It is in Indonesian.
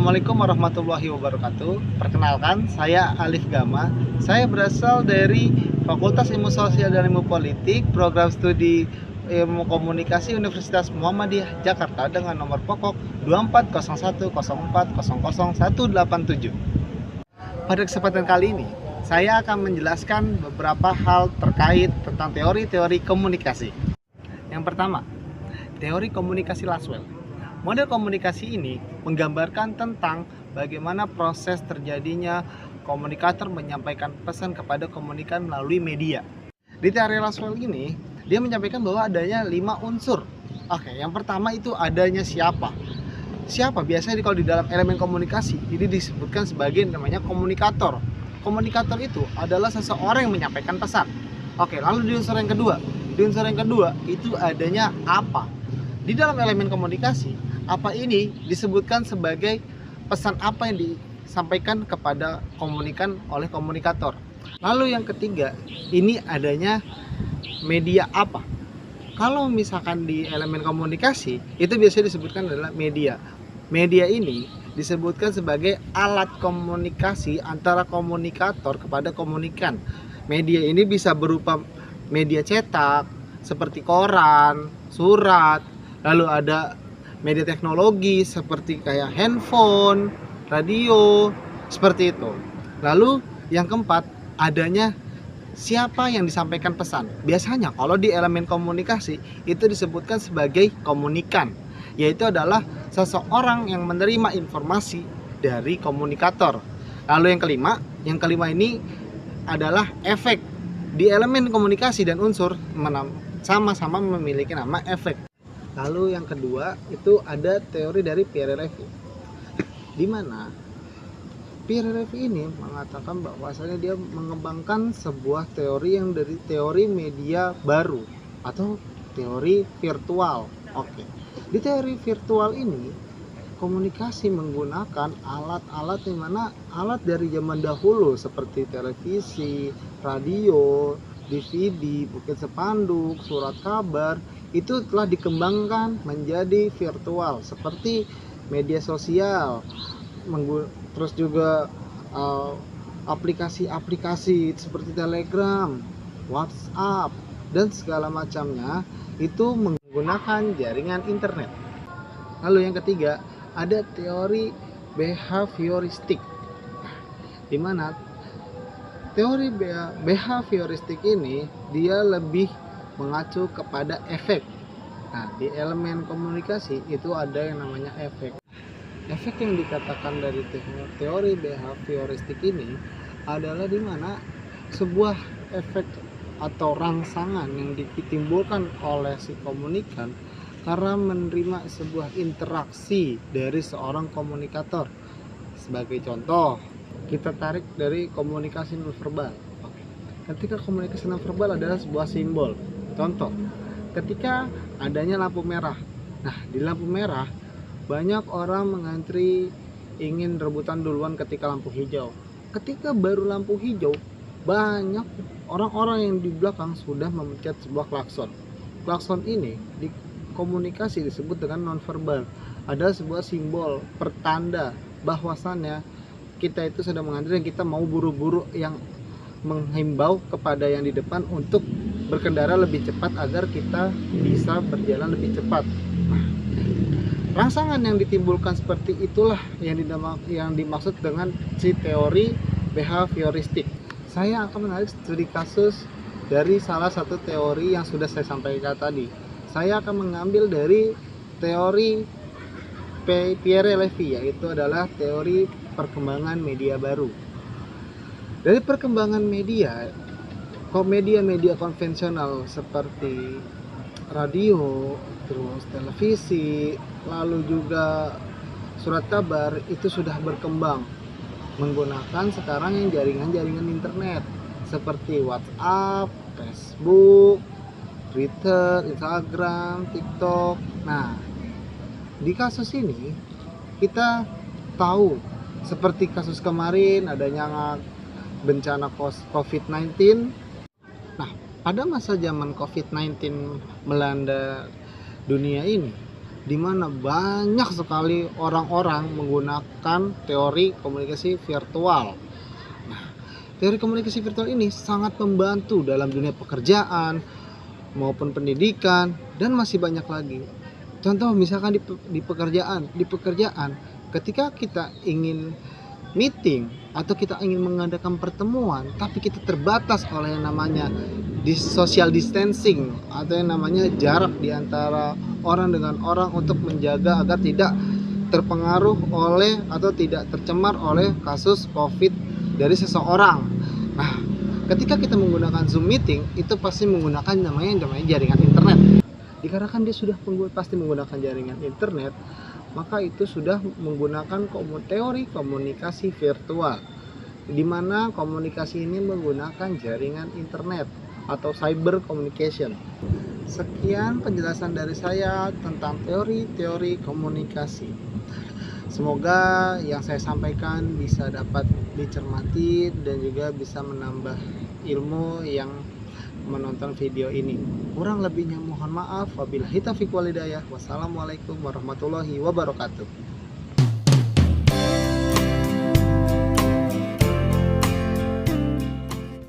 Assalamualaikum warahmatullahi wabarakatuh. Perkenalkan, saya Alif Gama. Saya berasal dari Fakultas Ilmu Sosial dan Ilmu Politik, Program Studi Ilmu Komunikasi Universitas Muhammadiyah Jakarta dengan nomor pokok 240104000187. Pada kesempatan kali ini, saya akan menjelaskan beberapa hal terkait tentang teori-teori komunikasi. Yang pertama, teori komunikasi Laswell. Model komunikasi ini menggambarkan tentang bagaimana proses terjadinya komunikator menyampaikan pesan kepada komunikan melalui media. Di teori Laswell ini, dia menyampaikan bahwa adanya 5 unsur. Oke, yang pertama itu adanya siapa. Siapa biasanya kalau di dalam elemen komunikasi ini disebutkan sebagai namanya komunikator. Komunikator itu adalah seseorang yang menyampaikan pesan. Oke, lalu di unsur yang kedua. Di unsur yang kedua itu adanya apa. Di dalam elemen komunikasi, apa ini disebutkan sebagai pesan apa yang disampaikan kepada komunikan oleh komunikator. Lalu yang ketiga, ini adanya media apa. Kalau misalkan di elemen komunikasi, itu biasanya disebutkan adalah media. Media ini disebutkan sebagai alat komunikasi antara komunikator kepada komunikan. Media ini bisa berupa media cetak, seperti koran, surat, lalu ada media teknologi seperti kayak handphone, radio, seperti itu. Lalu yang keempat, adanya siapa yang disampaikan pesan. Biasanya kalau di elemen komunikasi itu disebutkan sebagai komunikan, yaitu adalah seseorang yang menerima informasi dari komunikator. Lalu yang kelima ini adalah efek. Di elemen komunikasi dan unsur sama-sama memiliki nama efek. Lalu yang kedua itu ada teori dari Pierre Levy, di mana Pierre Levy ini mengatakan bahwasanya dia mengembangkan sebuah teori yang dari teori media baru atau teori virtual. Oke. Di teori virtual ini komunikasi menggunakan alat-alat yang mana alat dari zaman dahulu seperti televisi, radio, DVD, bukit sepanduk, surat kabar itu telah dikembangkan menjadi virtual seperti media sosial, terus juga aplikasi-aplikasi seperti Telegram, WhatsApp dan segala macamnya itu menggunakan jaringan internet. Lalu yang ketiga ada teori behavioristik, di mana teori behavioristik ini dia lebih mengacu kepada efek. Nah, di elemen komunikasi itu ada yang namanya efek. Efek yang dikatakan dari teori behavioristik ini adalah di mana sebuah efek atau rangsangan yang ditimbulkan oleh si komunikan karena menerima sebuah interaksi dari seorang komunikator. Sebagai contoh, kita tarik dari komunikasi nonverbal. Ketika komunikasi nonverbal adalah sebuah simbol. Contoh, ketika adanya lampu merah. Nah, di lampu merah banyak orang mengantri ingin rebutan duluan ketika lampu hijau. Ketika baru lampu hijau, banyak orang-orang yang di belakang sudah memencet sebuah klakson. Klakson ini di komunikasi disebut dengan nonverbal. Ada sebuah simbol pertanda bahwasannya kita itu sudah mengantri dan kita mau buru-buru, yang menghimbau kepada yang di depan untuk berkendara lebih cepat agar kita bisa berjalan lebih cepat. Nah, rangsangan yang ditimbulkan seperti itulah yang dimaksud dengan si teori behavioristik. Saya akan menarik studi kasus dari salah satu teori yang sudah saya sampaikan tadi. Saya akan mengambil dari teori Pierre Levy, yaitu adalah teori perkembangan media baru. Dari perkembangan media konvensional seperti radio, terus televisi, lalu juga surat kabar itu sudah berkembang menggunakan sekarang yang jaringan-jaringan internet seperti WhatsApp, Facebook, Twitter, Instagram, TikTok. Nah, di kasus ini kita tahu seperti kasus kemarin adanya bencana COVID-19. Nah, pada masa zaman COVID-19 melanda dunia ini, di mana banyak sekali orang-orang menggunakan teori komunikasi virtual. Nah, teori komunikasi virtual ini sangat membantu dalam dunia pekerjaan maupun pendidikan dan masih banyak lagi. Contoh misalkan di pekerjaan, ketika kita ingin meeting atau kita ingin mengadakan pertemuan tapi kita terbatas oleh yang namanya social distancing atau yang namanya jarak di antara orang dengan orang untuk menjaga agar tidak terpengaruh oleh atau tidak tercemar oleh kasus COVID dari seseorang. Nah, ketika kita menggunakan Zoom meeting itu pasti menggunakan namanya jaringan internet. Dikarenakan dia sudah pasti menggunakan jaringan internet, maka itu sudah menggunakan teori komunikasi virtual, di mana komunikasi ini menggunakan jaringan internet atau cyber communication. Sekian penjelasan dari saya tentang teori-teori komunikasi. Semoga yang saya sampaikan bisa dapat dicermati dan juga bisa menambah ilmu yang menonton video ini. Kurang lebihnya mohon maaf. Wabillahi taufiq wal hidayah. Wassalamualaikum warahmatullahi wabarakatuh.